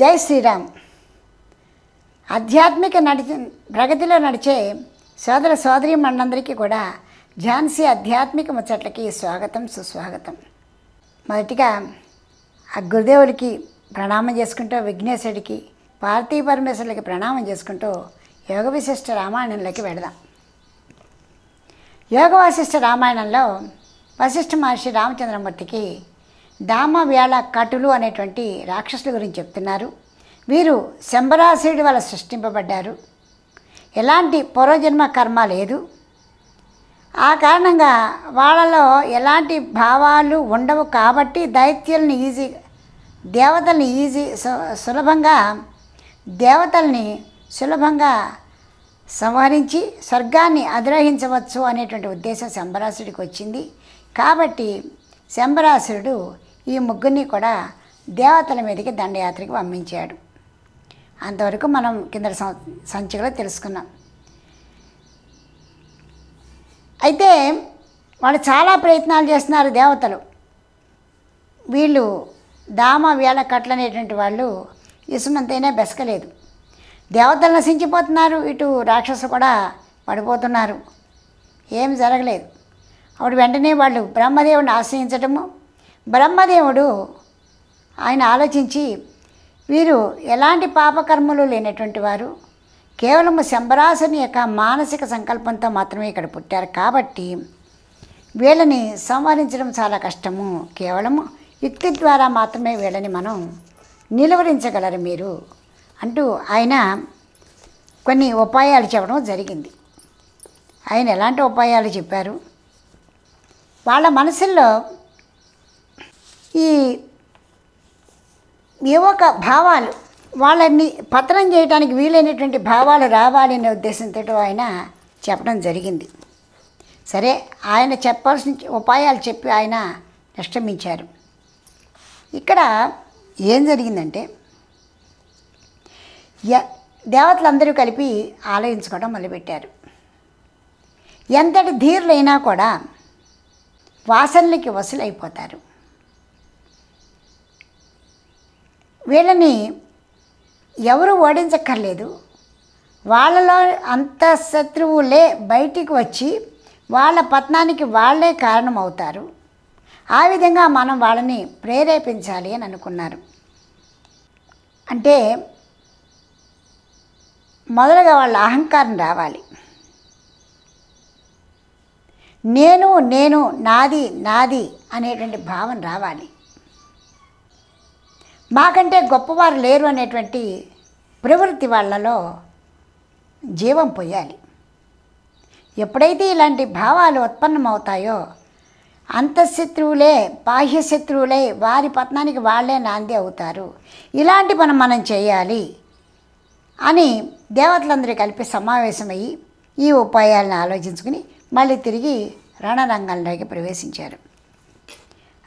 జై శ్రీరామ్. ఆధ్యాత్మిక ప్రగతిలో నడిచే సోదర సోదరి మనందరికీ కూడా ఝాన్సీ ఆధ్యాత్మిక ముచ్చట్లకి స్వాగతం, సుస్వాగతం. మొదటిగా ఆ గురుదేవులకి ప్రణామం చేసుకుంటూ, విఘ్నేశ్వరుడికి, పార్వతీ పరమేశ్వరులకి ప్రణామం చేసుకుంటూ యోగ విశిష్ట రామాయణంలోకి వెళదాం. యోగ వాసిష్ఠ రామాయణంలో వశిష్ఠ మహర్షి రామచంద్రమూర్తికి దామ వ్యాళ కటులు అనేటువంటి రాక్షసుల గురించి చెప్తున్నారు. వీరు శంబరాసురుడి వల్ల సృష్టింపబడ్డారు. ఎలాంటి పూర్వజన్మ కర్మ లేదు. ఆ కారణంగా వాళ్ళలో ఎలాంటి భావాలు ఉండవు. కాబట్టి దైత్యుల్ని దేవతల్ని సులభంగా సంహరించి స్వర్గాన్ని అధిరోహించవచ్చు అనేటువంటి ఉద్దేశం శంబరాసుడికి వచ్చింది. కాబట్టి శంబరాసురుడు ఈ ముగ్గురిని కూడా దేవతల మీదకి దండయాత్రకి పంపించాడు. అంతవరకు మనం కింద సంచికలో తెలుసుకున్నాం. అయితే వాళ్ళు చాలా ప్రయత్నాలు చేస్తున్నారు దేవతలు. వీళ్ళు దామ వేళ కట్లు అనేటువంటి వాళ్ళు ఇసుమంతైనా బెసకలేదు. దేవతలు నశించిపోతున్నారు, ఇటు రాక్షసులు కూడా పడిపోతున్నారు. ఏం జరగలేదు. అప్పుడు వెంటనే వాళ్ళు బ్రహ్మదేవుడిని ఆశ్రయించటము, బ్రహ్మదేవుడు ఆయన ఆలోచించి వీరు ఎలాంటి పాపకర్మలు లేనటువంటి వారు, కేవలము శంబరాసుని యొక్క మానసిక సంకల్పంతో మాత్రమే ఇక్కడ పుట్టారు. కాబట్టి వీళ్ళని సంహరించడం చాలా కష్టము. కేవలము యుక్తి ద్వారా మాత్రమే వీళ్ళని మనం నిలువరించగలరు మీరు అంటూ ఆయన కొన్ని ఉపాయాలు చెప్పడం జరిగింది. ఆయన ఎలాంటి ఉపాయాలు చెప్పారు? వాళ్ళ మనసుల్లో ఏవో ఒక భావాలు, వాళ్ళని పతనం చేయడానికి వీలైనటువంటి భావాలు రావాలి అనే ఉద్దేశంతో ఆయన చెప్పడం జరిగింది. సరే, ఆయన చెప్పాల్సిన ఉపాయాలు చెప్పి ఆయన నిష్క్రమించారు. ఇక్కడ ఏం జరిగిందంటే, దేవతలందరూ కలిపి ఆలోచించుకోవడం మొదలుపెట్టారు. ఎంతటి ధీరులైనా కూడా వాసనలకి వసూలైపోతారు. వీళ్ళని ఎవరు ఓడించక్కర్లేదు. వాళ్ళలో అంత శత్రువులే బయటికి వచ్చి వాళ్ళ పతనానికి వాళ్ళే కారణం అవుతారు. ఆ విధంగా మనం వాళ్ళని ప్రేరేపించాలి అని అనుకున్నారు. అంటే మొదలుగా వాళ్ళ అహంకారం రావాలి. నేను నాది అనేటువంటి భావన రావాలి. మాకంటే గొప్పవారు లేరు అనేటువంటి ప్రవృత్తి వాళ్ళలో జీవం పోయాలి. ఎప్పుడైతే ఇలాంటి భావాలు ఉత్పన్నమవుతాయో అంతఃశత్రువులే బాహ్యశత్రువులే వారి పతనానికి వాళ్ళే నాంది అవుతారు. ఇలాంటి పని మనం చేయాలి అని దేవతలందరూ కలిపి సమావేశమయ్యి ఈ ఉపాయాలను ఆలోచించుకుని మళ్ళీ తిరిగి రణరంగంలోకి ప్రవేశించారు.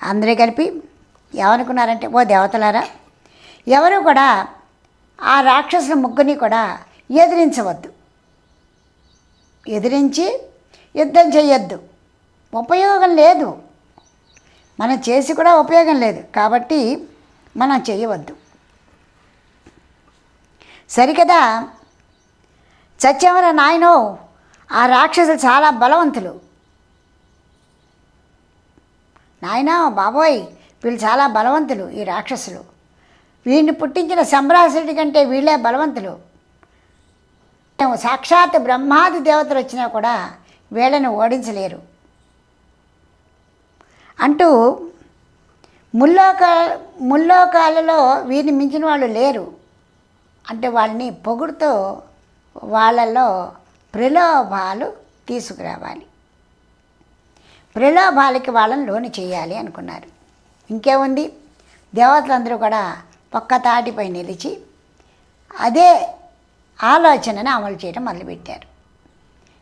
అందరూ కలిపి ఏమనుకున్నారంటే, ఓ దేవతలారా, ఎవరు కూడా ఆ రాక్షసుల ముగ్గురిని కూడా ఎదిరించవద్దు, ఎదిరించి యుద్ధం చేయొద్దు. ఉపయోగం లేదు, మనం చేసి కూడా ఉపయోగం లేదు. కాబట్టి మనం చేయవద్దు. సరికదా, చచ్చేవర నాయనో, ఆ రాక్షసులు చాలా బలవంతులు. నాయనా బాబోయ్, వీళ్ళు చాలా బలవంతులు. ఈ రాక్షసులు వీడిని పుట్టించిన శంబరాసుడి కంటే వీళ్ళే బలవంతులు. సాక్షాత్ బ్రహ్మాది దేవతలు వచ్చినా కూడా వీళ్ళని ఓడించలేరు అంటూ ముల్లోకాలలో వీరిని మించిన వాళ్ళు లేరు అంటే వాళ్ళని పొగుడుతూ వాళ్ళలో ప్రలోభాలు తీసుకురావాలి. ప్రలోభాలకి వాళ్ళని లోను చేయాలి అనుకున్నారు. ఇంకేముంది, దేవతలందరూ కూడా ఒక్క తాటిపై నిలిచి అదే ఆలోచనను అమలు చేయడం మొదలుపెట్టారు.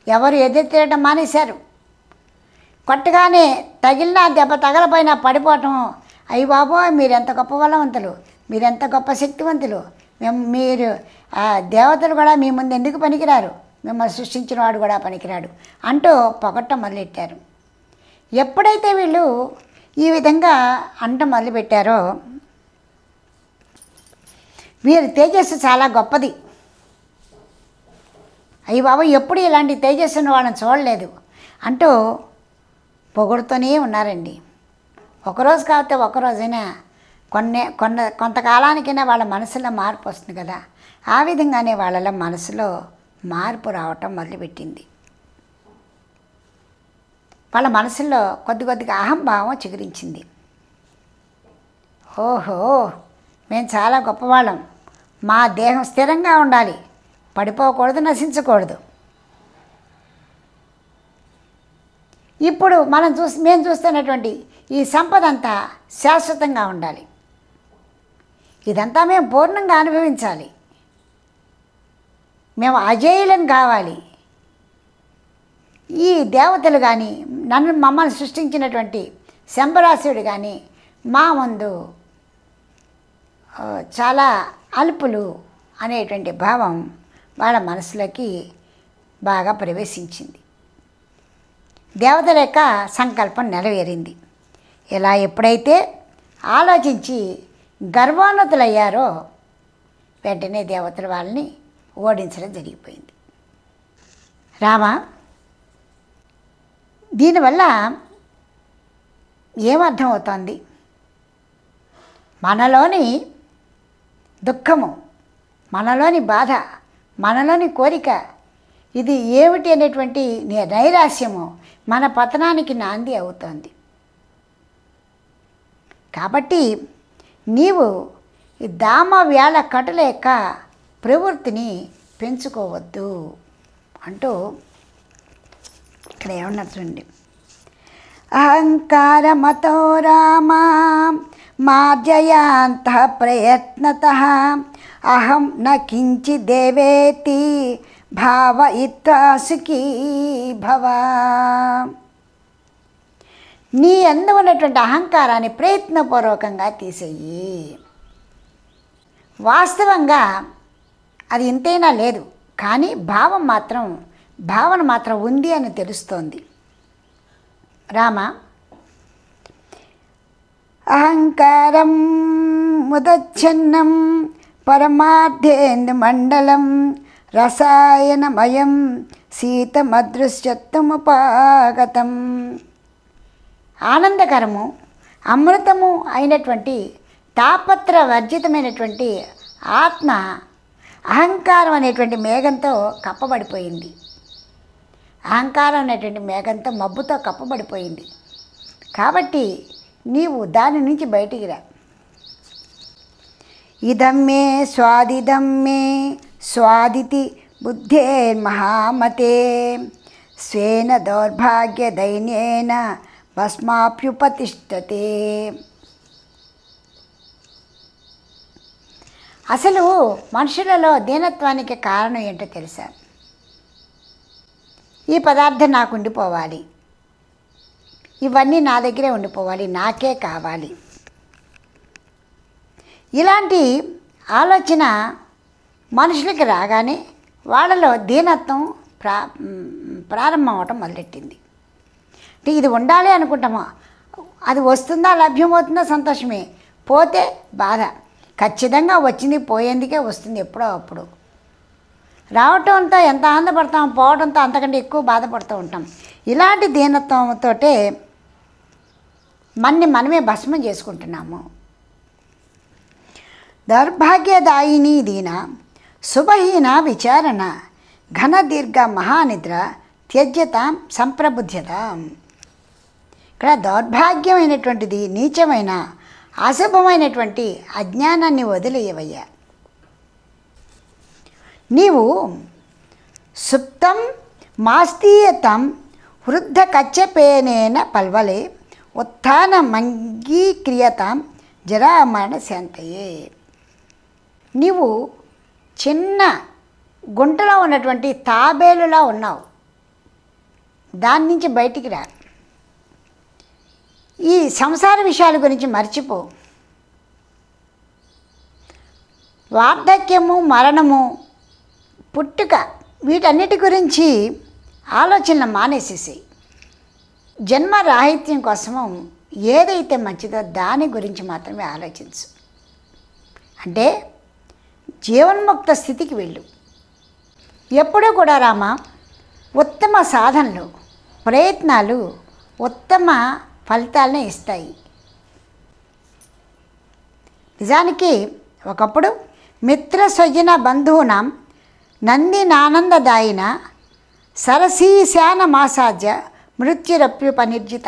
ఎవరు ఎదురు తిరగడం మానేశారు. కొట్టగానే తగిలిన దెబ్బ తగలపైన పడిపోవటం, అయ్యి బాబోయ్ మీరెంత గొప్ప బలవంతులు, మీరెంత గొప్ప శక్తివంతులు, మీరు దేవతలు కూడా మీ ముందు ఎందుకు పనికిరారు, మిమ్మల్ని సృష్టించిన వాడు కూడా పనికిరాడు అంటూ పొగట్టం మొదలెట్టారు. ఎప్పుడైతే వీళ్ళు ఈ విధంగా అంట మొదలుపెట్టారో వీరి తేజస్సు చాలా గొప్పది. అయ్యి బాబా ఎప్పుడు ఇలాంటి తేజస్సు ఉన్న వాళ్ళని చూడలేదు అంటూ పొగుడుతూనే ఉన్నారండి. ఒకరోజు కాకపోతే ఒకరోజైనా కొంతకాలానికైనా వాళ్ళ మనసులో మార్పు వస్తుంది కదా. ఆ విధంగానే వాళ్ళలో మనసులో మార్పు రావటం మొదలుపెట్టింది. వాళ్ళ మనసులో కొద్దిగా అహంభావం చిగురించింది. ఓహో, మేము చాలా గొప్పవాళ్ళం, మా దేహం స్థిరంగా ఉండాలి, పడిపోకూడదు, నశించకూడదు. ఇప్పుడు మేము చూస్తున్నటువంటి ఈ సంపద అంతా శాశ్వతంగా ఉండాలి, ఇదంతా మేము పూర్ణంగా అనుభవించాలి, మేము అజేయులం కావాలి. ఈ దేవతలు కానీ మమ్మల్ని సృష్టించినటువంటి శంభరాసుడు కానీ మా ముందు చాలా అల్పులు అనేటువంటి భావం వాళ్ళ మనసులోకి బాగా ప్రవేశించింది. దేవతల యొక్క సంకల్పం నెరవేరింది. ఇలా ఎప్పుడైతే ఆలోచించి గర్వోన్నతులయ్యారో వెంటనే దేవతలు వాళ్ళని ఓడించడం జరిగిపోయింది. రామ, దీనివల్ల ఏమర్థమవుతోంది? మనలోని దుఃఖము, మనలోని బాధ, మనలోని కోరిక, ఇది ఏమిటి అనేటువంటి నైరాశ్యము మన పతనానికి నాంది అవుతోంది. కాబట్టి నీవు ఈ దామ వేళ కటుల యొక్క ప్రవృత్తిని పెంచుకోవద్దు అంటూ ఇక్కడ ఏమన్నా చూడండి. అహంకారమతో రామ మార్జయాంత ప్రయత్నతః అహం న కించిదేవేతి భావయిత్వా సుఖీ భవ. నీ యందు ఉన్నటువంటి అహంకారాన్ని ప్రయత్నపూర్వకంగా తీసేయి. వాస్తవంగా అది ఇంతైనా లేదు, కానీ భావన మాత్రం ఉంది అని తెలుస్తోంది. రామ, అహంకారం ముదచ్ఛన్నం పరమార్థేందు మండలం రసాయనమయం శీతమదృశ్యత్వముపాగతం. ఆనందకరము అమృతము అయినటువంటి తాపత్ర వర్జితమైనటువంటి ఆత్మ అహంకారం అనేటువంటి మేఘంతో కప్పబడిపోయింది. అహంకారం అనేటువంటి మేఘంతో మబ్బుతో కప్పబడిపోయింది. కాబట్టి నీవు దాని నుంచి బయటికి రా. ఇదం మే స్వాదిదం మే స్వాదితి బుద్ధేర్మహామతే స్వేన దౌర్భాగ్య దైన్యేన భస్మాప్యుపతిష్టతే. అసలు మనుషులలో దీనత్వానికి కారణం ఏంటో తెలుసా? ఈ పదార్థం నాకు ఉండిపోవాలి, ఇవన్నీ నా దగ్గరే ఉండిపోవాలి, నాకే కావాలి, ఇలాంటి ఆలోచన మనుషులకి రాగానే వాళ్ళలో దీనత్వం ప్రారంభం అవటం మొదలెట్టింది. అంటే ఇది ఉండాలి అనుకుంటామా, అది వస్తుందా, లభ్యమవుతుందా సంతోషమే, పోతే బాధ. ఖచ్చితంగా వచ్చింది పోయేందుకే వస్తుంది, ఎప్పుడో అప్పుడు. రావటంతో ఎంత ఆనందపడతాం, పోవడంతో అంతకంటే ఎక్కువ బాధపడుతూ ఉంటాం. ఇలాంటి దీనత్వంతో మనమే భస్మం చేసుకుంటున్నాము. దౌర్భాగ్యదాయిని దీన శుభహీన విచారణ ఘన దీర్ఘ మహానిద్ర త్యజ్యతాం సంప్రబుధ్యతాం. ఇక్కడ దౌర్భాగ్యమైనటువంటిది, నీచమైన అశుభమైనటువంటి అజ్ఞానాన్ని వదిలేయవయ్యా. నీవు సుప్తం మాస్తీయతం వృద్ధ కచ్చపేనేన పల్వలే ఉత్థానమంగీక్రియతాం జరామరణ శాంతయే. నీవు చిన్న గుంటలో ఉన్నటువంటి తాబేలులా ఉన్నావు, దాని నుంచి బయటికి రా. ఈ సంసార విషయాల గురించి మర్చిపో. వార్ధక్యము, మరణము, పుట్టుక, వీటన్నిటి గురించి ఆలోచనలు మానేసేసి జన్మ రాహిత్యం కోసము ఏదైతే మంచిదో దాని గురించి మాత్రమే ఆలోచించు. అంటే జీవన్ముక్త స్థితికి వెళ్ళు. ఎప్పుడూ కూడా రామ, ఉత్తమ సాధనలు, ప్రయత్నాలు ఉత్తమ ఫలితాలనే ఇస్తాయి. నిజానికి ఒకప్పుడు మిత్ర స్వజన బంధూనాం నందినానందదాయిన సరసీశాన మాసాధ్య మృత్యురప్యుపనిర్జిత.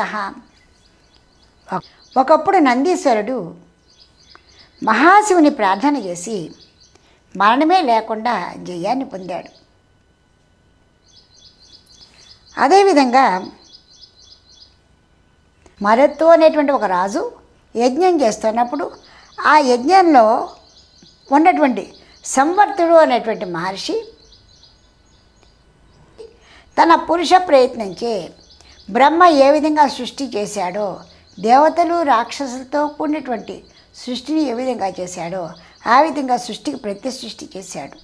ఒకప్పుడు నందీశ్వరుడు మహాశివుని ప్రార్థన చేసి మరణమే లేకుండా జయాన్ని పొందాడు. అదేవిధంగా మరుత్తు అనేటువంటి ఒక రాజు యజ్ఞం చేస్తున్నప్పుడు ఆ యజ్ఞంలో ఉన్నటువంటి సంవర్తుడు అనేటువంటి మహర్షి తన పురుష ప్రయత్నించే బ్రహ్మ ఏ విధంగా సృష్టి చేశాడో, దేవతలు రాక్షసులతో కూడినటువంటి సృష్టిని ఏ విధంగా చేశాడో ఆ విధంగా సృష్టికి ప్రతి సృష్టి చేశాడు.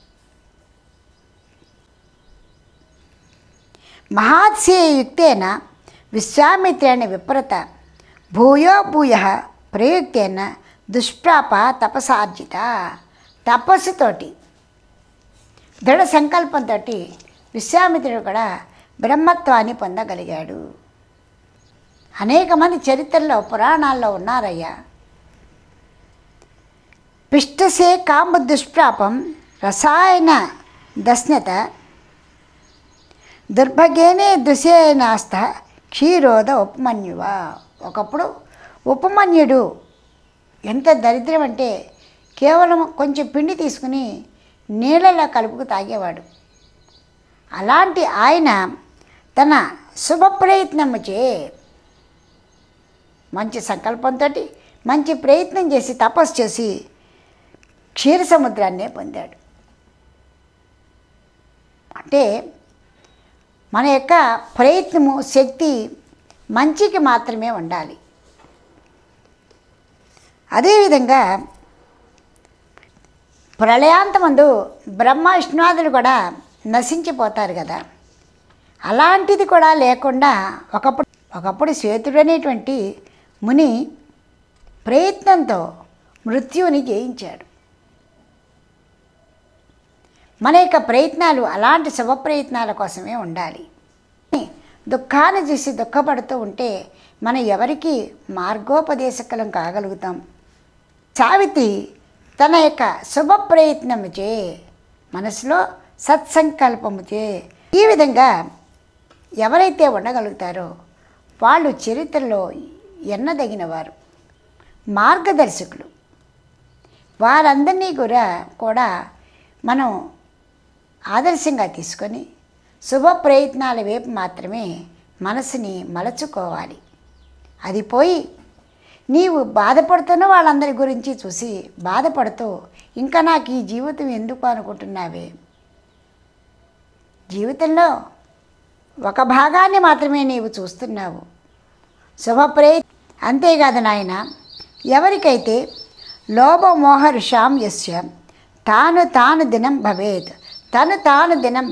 మహాత్స్యయుక్తేన విశ్వామిత్రేణ విప్రత భూయో భూయ ప్రయుక్తేన దుష్ప్రాప తపసార్జిత. తపస్సుతోటి దృఢ సంకల్పంతో విశ్వామిత్రుడు కూడా బ్రహ్మత్వాన్ని పొందగలిగాడు. అనేక మంది చరిత్రలో పురాణాల్లో ఉన్నారయ్యా. పిష్టసే కాంబ దుష్ప్రాపం రసాయన దస్నత దుర్భగేనే దుసేనాస్త క్షీరోద ఉపమన్యువ. ఒకప్పుడు ఉపమన్యుడు ఎంత దరిద్రం అంటే కేవలం కొంచెం పిండి తీసుకుని నీళ్ళలో కలుపుకు తాగేవాడు. అలాంటి ఆయన తన శుభ ప్రయత్నముచే మంచి సంకల్పంతో మంచి ప్రయత్నం చేసి తపస్సు చేసి క్షీర సముద్రాన్నే పొందాడు. అంటే మన యొక్క ప్రయత్నము శక్తి మంచికి మాత్రమే ఉండాలి. అదేవిధంగా ప్రళయాంతమందు బ్రహ్మ విష్ణువాదులు కూడా నశించిపోతారు కదా, అలాంటిది కూడా లేకుండా ఒకప్పుడు శ్వేతుడు అనేటువంటి ముని ప్రయత్నంతో మృత్యువుని జయించాడు. మన యొక్క ప్రయత్నాలు అలాంటి శుభ ప్రయత్నాల కోసమే ఉండాలి. దుఃఖాన్ని చూసి దుఃఖపడుతూ ఉంటే మనం ఎవరికి మార్గోపదేశకలం కాగలుగుతాం? సావిత్రి తన యొక్క శుభ ప్రయత్నముచే మనసులో సత్సంకల్పముచే ఈ విధంగా ఎవరైతే ఉండగలుగుతారో వాళ్ళు చరిత్రలో ఎన్నదగినవారు, మార్గదర్శకులు. వారందరినీ కూడా మనం ఆదర్శంగా తీసుకొని శుభ ప్రయత్నాల వైపు మాత్రమే మనసుని మలచుకోవాలి. అది పోయి నీవు బాధపడుతున్న వాళ్ళందరి గురించి చూసి బాధపడుతూ ఇంకా నాకు ఈ జీవితం ఎందుకు అనుకుంటున్నావే? జీవితంలో ఒక భాగాన్ని మాత్రమే నీవు చూస్తున్నావు. అంతేకాదు నాయన, ఎవరికైతే లోభమోహర్షాం యస్య తాను దినం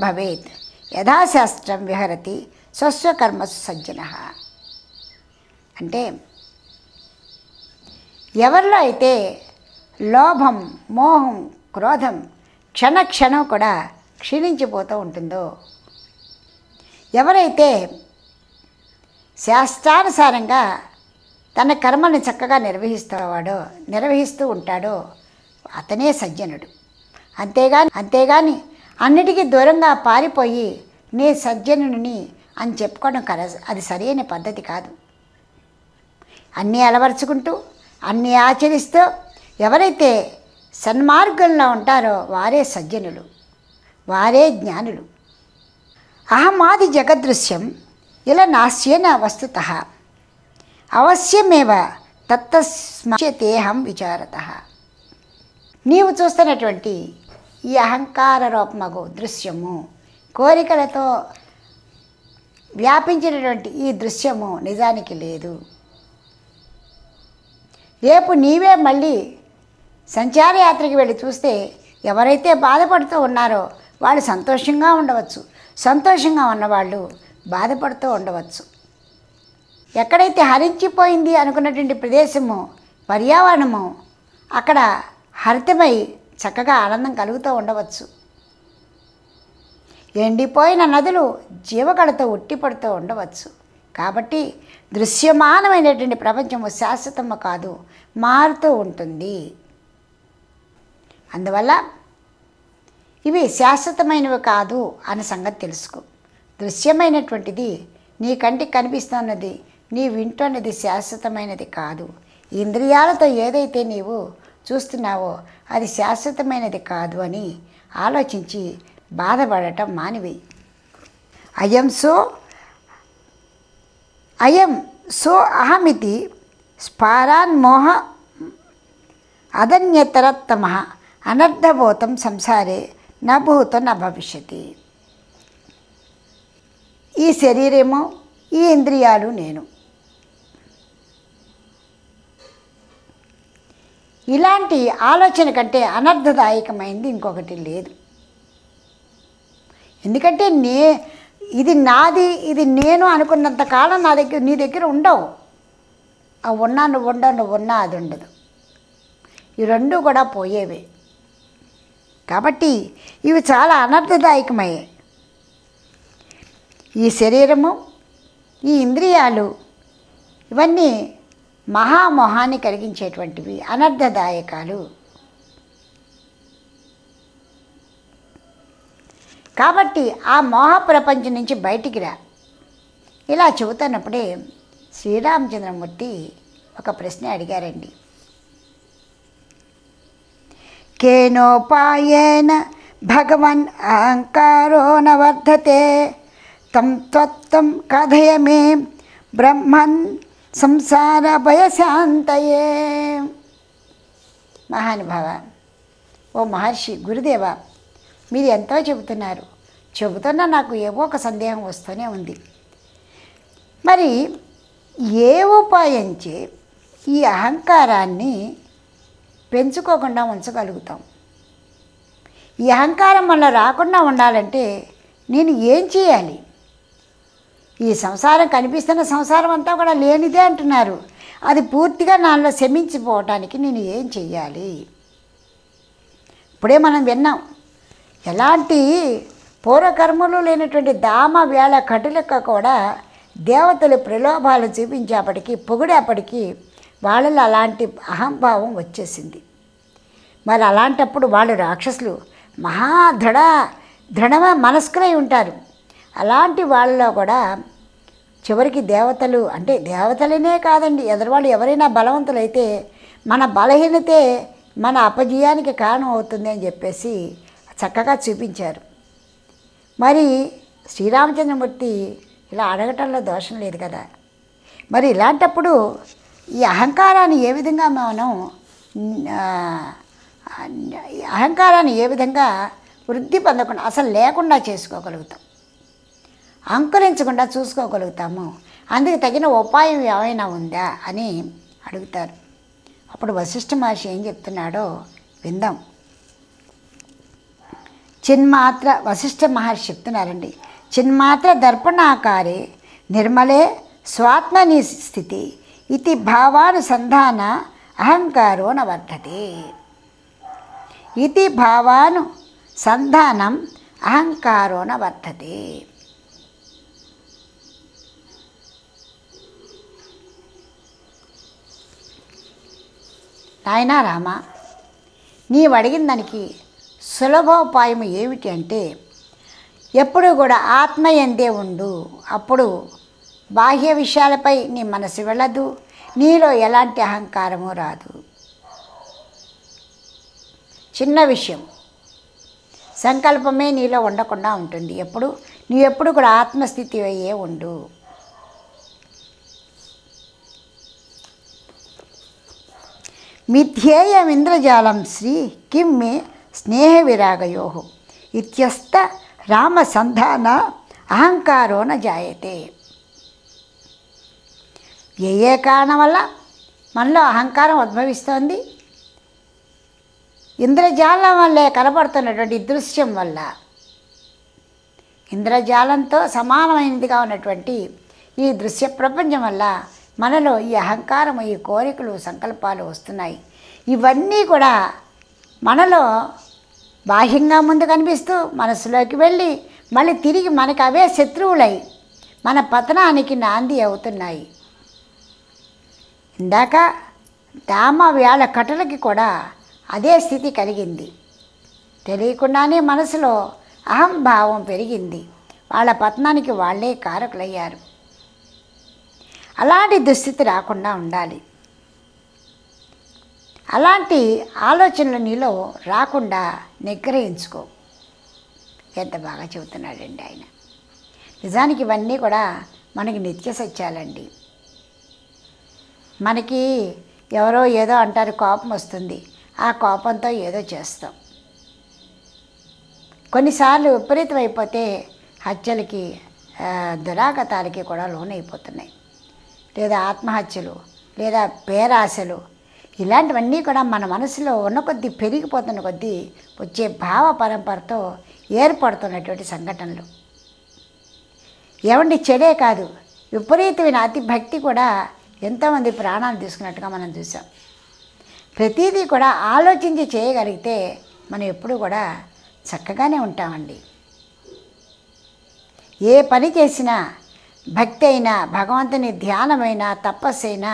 భవేత్ యథాశాస్త్రం విహరతి స్వస్వకర్మసు సజ్జన. అంటే ఎవరిలో అయితే లోభం, మోహం, క్రోధం క్షణక్షణం కూడా క్షీణించిపోతూ ఉంటుందో, ఎవరైతే శాస్త్రానుసారంగా తన కర్మని చక్కగా నిర్వహిస్తూ ఉంటాడో అతనే సజ్జనుడు. అంతేగాని అన్నిటికీ దూరంగా పారిపోయి నే సజ్జనుని అని చెప్పుకోవడం అది సరైన పద్ధతి కాదు. అన్నీ అలవరుచుకుంటూ అన్నీ ఆచరిస్తూ ఎవరైతే సన్మార్గంలో ఉంటారో వారే సజ్జనులు, వారే జ్ఞానులు. అహమాది జగదృశ్యం ఇలా నాస్యేన వస్తుతః అవశ్యమేవ తత్తస్మృత్యేహం విచారతః. నీవు చూస్తున్నటువంటి ఈ అహంకార రూపమగు దృశ్యము, కోరికలతో వ్యాపించినటువంటి ఈ దృశ్యము నిజానికి లేదు. రేపు నీవే మళ్ళీ సంచారయాత్రకి వెళ్ళి చూస్తే ఎవరైతే బాధపడుతూ ఉన్నారో వాళ్ళు సంతోషంగా ఉండవచ్చు, సంతోషంగా ఉన్నవాళ్ళు బాధపడుతూ ఉండవచ్చు. ఎక్కడైతే హరించిపోయింది అనుకున్నటువంటి ప్రదేశము, పర్యావరణము అక్కడ హరితమై చక్కగా ఆనందం కలుగుతూ ఉండవచ్చు. ఎండిపోయిన నదులు జీవకళతో ఉట్టిపడుతూ ఉండవచ్చు. కాబట్టి దృశ్యమానమైనటువంటి ప్రపంచము శాశ్వతము కాదు, మారుతూ ఉంటుంది. అందువల్ల ఇవి శాశ్వతమైనవి కాదు అనే సంగతి తెలుసుకో. దృశ్యమైనటువంటిది, నీ కంటికి కనిపిస్తున్నది, నీ వింటున్నది శాశ్వతమైనది కాదు. ఇంద్రియాలతో ఏదైతే నీవు చూస్తున్నావో అది శాశ్వతమైనది కాదు అని ఆలోచించి బాధపడటం మానివి. అయం సో అహమితి స్ఫారాన్మోహ అదన్యతరత్తమ అనర్థభూతం సంసారే నభూతం న భవిష్యతి. ఈ శరీరము, ఈ ఇంద్రియాలు నేను. ఇలాంటి ఆలోచన కంటే అనర్థదాయకమైంది ఇంకొకటి లేదు. ఎందుకంటే ఇది నాది, ఇది నేను అనుకున్నంత కాలం నీ దగ్గర ఉండవు. అవి ఉన్నా నువ్వు ఉండవు, నువ్వు ఉన్నా అది ఉండదు. ఈ రెండు కూడా పోయేవే. కాబట్టి ఇవి చాలా అనర్థదాయకమయ్యాయి. ఈ శరీరము, ఈ ఇంద్రియాలు ఇవన్నీ మహామోహాన్ని కలిగించేటువంటివి, అనర్థదాయకాలు. కాబట్టి ఆ మోహ ప్రపంచం నుంచి బయటికి రా. ఇలా చెబుతున్నప్పుడే శ్రీరామచంద్రమూర్తి ఒక ప్రశ్న అడిగారండి. కేనోపాయేన భగవన్ అహంకారో న వర్ధతే తం త్వత్తం కథయ మే బ్రహ్మన్ సంసార భయశాంతయే. మహానుభావ, ఓ మహర్షి, గురుదేవ, మీరు ఎంతో చెబుతున్నా నాకు ఏవో ఒక సందేహం వస్తూనే ఉంది. మరి ఏ ఉపాయంచే ఈ అహంకారాన్ని పెంచుకోకుండా ఉంచగలుగుతాం? ఈ అహంకారం మనలో రాకుండా ఉండాలంటే నేను ఏం చేయాలి? ఈ సంసారం కనిపిస్తున్న సంసారం అంతా కూడా లేనిదే అంటున్నారు. అది పూర్తిగా నాలో శమించిపోవటానికి నేను ఏం చెయ్యాలి? ఇప్పుడే మనం విన్నాం, ఎలాంటి పూర్వకర్మలు లేనటువంటి దామ వేళ కటులకు కూడా దేవతలు ప్రలోభాలు చూపించేపటికి, పొగిడేపటికి వాళ్ళలో అలాంటి అహంభావం వచ్చేసింది. మరి అలాంటప్పుడు వాళ్ళు రాక్షసులు దృఢ మనస్కులై ఉంటారు. అలాంటి వాళ్ళలో కూడా చివరికి దేవతలు, అంటే దేవతలనే కాదండి, ఎదురువాళ్ళు ఎవరైనా బలవంతులైతే మన బలహీనతే మన అపజయానికి కారణం అవుతుంది అని చెప్పేసి చక్కగా చూపించారు. మరి శ్రీరామచంద్రమూర్తి ఇలా అడగటంలో దోషం లేదు కదా. మరి ఇలాంటప్పుడు ఈ అహంకారాన్ని ఏ విధంగా వృద్ధి పొందకుండా, అసలు లేకుండా చేసుకోగలుగుతాం, అంకురించకుండా చూసుకోగలుగుతాము? అందుకు తగిన ఉపాయం ఏమైనా ఉందా అని అడుగుతారు. అప్పుడు వశిష్ఠ మహర్షి ఏం చెప్తున్నాడో విందాం. వశిష్ఠ మహర్షి చెప్తున్నారండి. చిన్మాత్ర దర్పణాకారే నిర్మలే స్వాత్మని స్థితి ఇది భావానుసంధాన అహంకారో న వర్ధతే. ఇది భావానుసంధానం అహంకారో న వర్ధతే. నాయనా రామ, నీవు అడిగిన దానికి సులభోపాయం ఏమిటి అంటే, ఎప్పుడు కూడా ఆత్మయందే ఉండు. అప్పుడు బాహ్య విషయాలపై నీ మనసు వెళ్ళదు, నీలో ఎలాంటి అహంకారము రాదు. చిన్న విషయం, సంకల్పమే నీలో ఉండకుండా ఉంటుంది. నువ్వు కూడా ఆత్మస్థితి అయ్యే ఉండు. మిథ్యేయమింద్రజాలం శ్రీ కిం మే స్నేహ విరాగయో ఇత్యస్త రామసంధాన అహంకారో న జాయతే. ఏ కారణం వల్ల మనలో అహంకారం ఉద్భవిస్తోంది? ఇంద్రజాలం వల్లే కనబడుతున్నటువంటి దృశ్యం వల్ల. ఇంద్రజాలంతో సమానమైనదిగా ఉన్నటువంటి ఈ దృశ్య ప్రపంచం వల్ల మనలో ఈ అహంకారం, ఈ కోరికలు, సంకల్పాలు వస్తున్నాయి. ఇవన్నీ కూడా మనలో బాహ్యంగా ముందు కనిపిస్తూ మనసులోకి వెళ్ళి మళ్ళీ తిరిగి మనకు అవే శత్రువులై మన పతనానికి నాంది అవుతున్నాయి. ఇందాక దామ వేళ కటులకి కూడా అదే స్థితి కలిగింది. తెలియకుండానే మనసులో అహంభావం పెరిగింది. వాళ్ళ పతనానికి వాళ్ళే కారకులయ్యారు. అలాంటి దుస్థితి రాకుండా ఉండాలి. అలాంటి ఆలోచనలు నీలో రాకుండా నిగ్రహించుకో. ఎంత బాగా చెబుతున్నాడండి ఆయన. నిజానికి ఇవన్నీ కూడా మనకి నిత్య సత్యాలండి. మనకి ఎవరో ఏదో అంటారు, కోపం వస్తుంది, ఆ కోపంతో ఏదో చేస్తాం. కొన్నిసార్లు విపరీతం అయిపోతే హత్యలకి దురాగతాలకి కూడా లోనైపోతున్నాయి. లేదా ఆత్మహత్యలు, లేదా పేరాశలు, ఇలాంటివన్నీ కూడా మన మనసులో ఉన్న కొద్దీ పెరిగిపోతున్న కొద్దీ వచ్చే భావ పరంపరతో ఏర్పడుతున్నటువంటి సంఘటనలు. ఏమండి, చెడే కాదు, విపరీతమైన అతి భక్తి కూడా ఎంతోమంది ప్రాణాలు తీసుకున్నట్టుగా మనం చూసాం. ప్రతిదీ కూడా ఆలోచించి చేయగలిగితే మనం ఎప్పుడూ కూడా చక్కగానే ఉంటామండి. ఏ పని చేసినా, భక్తి అయినా, భగవంతుని ధ్యానమైనా, తపస్సైనా,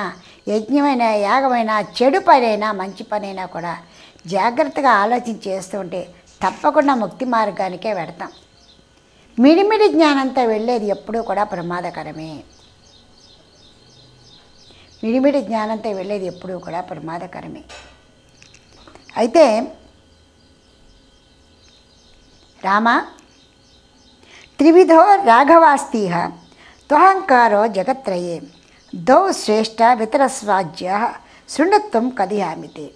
యజ్ఞమైనా, యాగమైనా, చెడు పనైనా, మంచి పనైనా కూడా జాగ్రత్తగా ఆలోచించి చేస్తూ ఉంటే తప్పకుండా ముక్తి మార్గానికే వెడతాం. మిడిమిడి జ్ఞానంతో వెళ్ళేది ఎప్పుడూ కూడా ప్రమాదకరమే. మిడిమిడి జ్ఞానంతో వెళ్ళేది ఎప్పుడూ కూడా ప్రమాదకరమే. అయితే రామ, త్రివిధో రాఘవాస్తీహ త్వహంకారో జగత్రయే దౌ శ్రేష్ఠ వితరస్వాజ్య శృణుత్వం కదియామితే.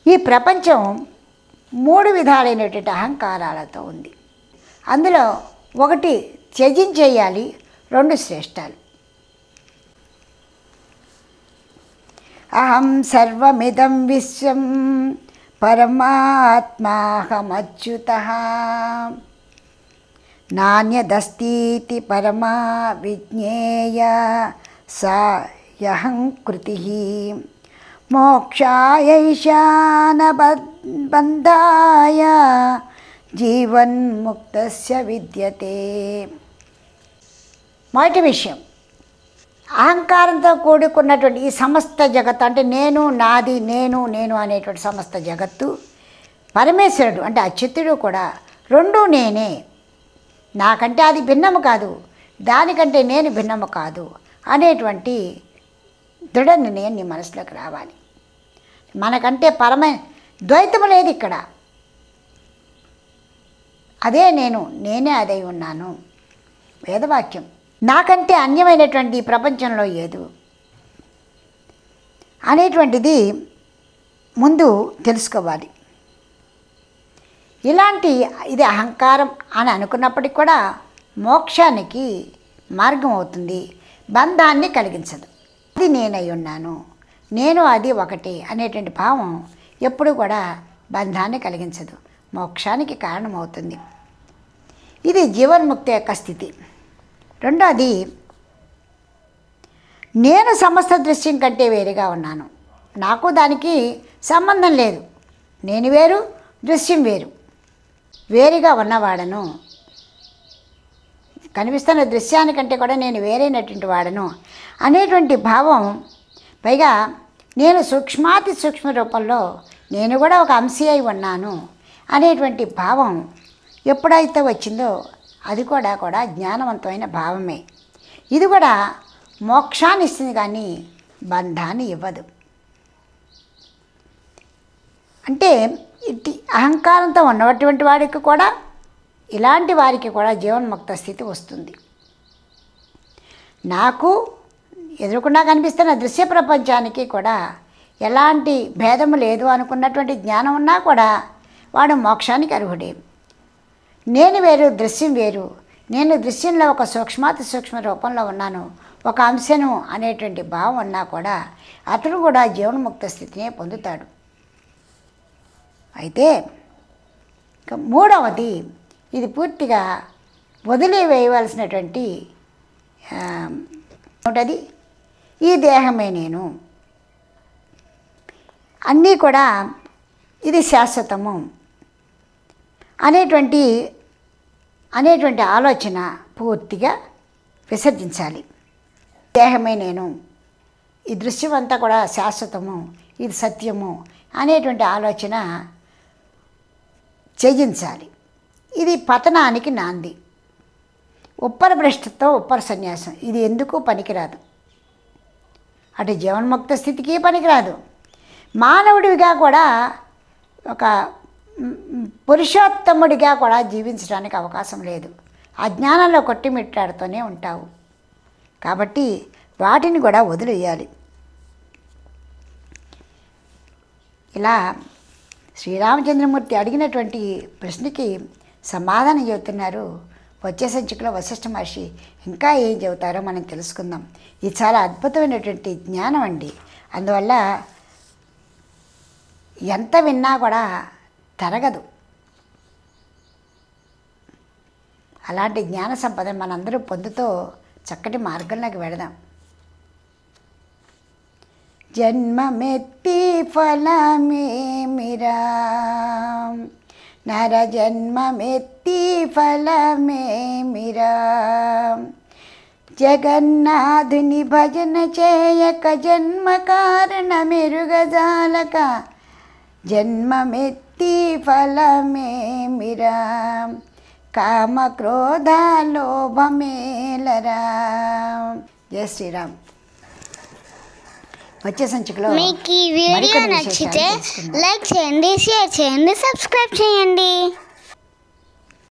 ఈ ప్రపంచం 3 విధాలైనటువంటి అహంకారాలతో ఉంది. అందులో ఒకటి త్యజించేయాలి, 2 శ్రేష్టాలు. అహం సర్వమిదం విశ్వం పరమాత్మాహమచ్యుతః నాన్యదస్తితి పరమా విజ్ఞేయ సా యహంకృతిః మోక్షాయైషాన బంధాయ జీవన్ముక్తస్య విద్యతే. మొదటి విషయం, అహంకారంతో కూడుకున్నటువంటి ఈ సమస్త జగత్తు, అంటే నేను, నాది, నేను అనేటువంటి సమస్త జగత్తు, పరమేశ్వరుడు అంటే అచ్యుతుడు కూడా 2 నేనే, నాకంటే అది భిన్నము కాదు, దానికంటే నేను భిన్నము కాదు అనేటువంటి దృఢ నిర్ణయం నీ మనసులోకి రావాలి. మనకంటే ద్వైతము లేదు ఇక్కడ. అదే నేనే అదై ఉన్నాను. వేదవాక్యం. నాకంటే అన్యమైనటువంటి ఈ ప్రపంచంలో ఏదు అనేటువంటిది ముందు తెలుసుకోవాలి. ఇది అహంకారం అని అనుకున్నప్పటికి కూడా మోక్షానికి మార్గం అవుతుంది, బంధాన్ని కలిగించదు. అది నేనై ఉన్నాను, నేను అది ఒకటి అనేటువంటి భావం ఎప్పుడు కూడా బంధాన్ని కలిగించదు, మోక్షానికి కారణమవుతుంది. ఇది జీవన్ముక్తి యొక్క స్థితి. రెండోది, నేను సమస్త దృశ్యం కంటే వేరుగా ఉన్నాను, నాకు దానికి సంబంధం లేదు, నేను వేరు, దృశ్యం వేరు, వేరుగా ఉన్నవాడను, కనిపిస్తున్న దృశ్యానికంటే కూడా నేను వేరైనటువంటి వాడను అనేటువంటి భావం. పైగా నేను సూక్ష్మాతి సూక్ష్మ రూపంలో నేను కూడా ఒక అంశి అయి ఉన్నాను అనేటువంటి భావం ఎప్పుడైతే వచ్చిందో అది కూడా జ్ఞానవంతమైన భావమే. ఇది కూడా మోక్షాన్ని ఇస్తుంది కానీ బంధాన్ని ఇవ్వదు. అంటే ఇట్టి అహంకారంతో ఉన్నటువంటి వాడికి కూడా, ఇలాంటి వారికి కూడా జీవన్ముక్త స్థితి వస్తుంది. నాకు ఎదురుకుండా కనిపిస్తున్న దృశ్య ప్రపంచానికి కూడా ఎలాంటి భేదము లేదు అనుకున్నటువంటి జ్ఞానం ఉన్నా కూడా వాడు మోక్షానికి అర్హుడే. నేను వేరు, దృశ్యం వేరు, నేను దృశ్యంలో ఒక సూక్ష్మాతి సూక్ష్మ రూపంలో ఉన్నాను, ఒక అంశను అనేటువంటి భావం ఉన్నా కూడా అతడు కూడా జీవన్ముక్త స్థితినే పొందుతాడు. అయితే మూడవది, ఇది పూర్తిగా వదిలివేయవలసినటువంటి ఉంటుంది. ఈ దేహమే నేను, అన్నీ కూడా ఇది శాశ్వతము అనేటువంటి ఆలోచన పూర్తిగా విసర్జించాలి. దేహమే నేను, ఈ దృశ్యం అంతా కూడా శాశ్వతము, ఇది సత్యము అనేటువంటి ఆలోచన త్యజించాలి. ఇది పతనానికి నాంది. ఉప్పర భ్రష్టతో ఉప్పర సన్యాసం ఇది ఎందుకు పనికిరాదు. అటు జీవన్ముక్త స్థితికి పనికిరాదు. మానవుడిగా కూడా ఒక పురుషోత్తముడిగా కూడా జీవించడానికి అవకాశం లేదు. అజ్ఞానంలో కొట్టిమిట్టాడుతూనే ఉంటావు. కాబట్టి వాటిని కూడా వదిలేయాలి. ఇలా శ్రీరామచంద్రమూర్తి అడిగినటువంటి ప్రశ్నకి సమాధానం చెబుతున్నారు. వచ్చే సంచికలో వశిష్ఠ మహర్షి ఇంకా ఏం చెబుతారో మనం తెలుసుకుందాం. ఇది చాలా అద్భుతమైనటువంటి జ్ఞానం అండి. అందువల్ల ఎంత విన్నా కూడా తరగదు. అలాంటి జ్ఞాన సంపద మనందరూ పొందుతూ చక్కటి మార్గంలోకి వెళదాం. జన్మమెత్తి ఫలమేమిరా నర జన్మమెత్తి ఫలమేమిరా జగన్నాథుని భజన చేయక జన్మ కారణమెరుగజాలక జన్మమెత్తి ఫలమేమిరా కామ క్రోధ లోభమేలరా. జయ శ్రీరామ్. వచ్చే సంచికలో మీకు ఈ వీడియో నచ్చితే లైక్ చేయండి, షేర్ చేయండి, సబ్స్క్రైబ్ చేయండి.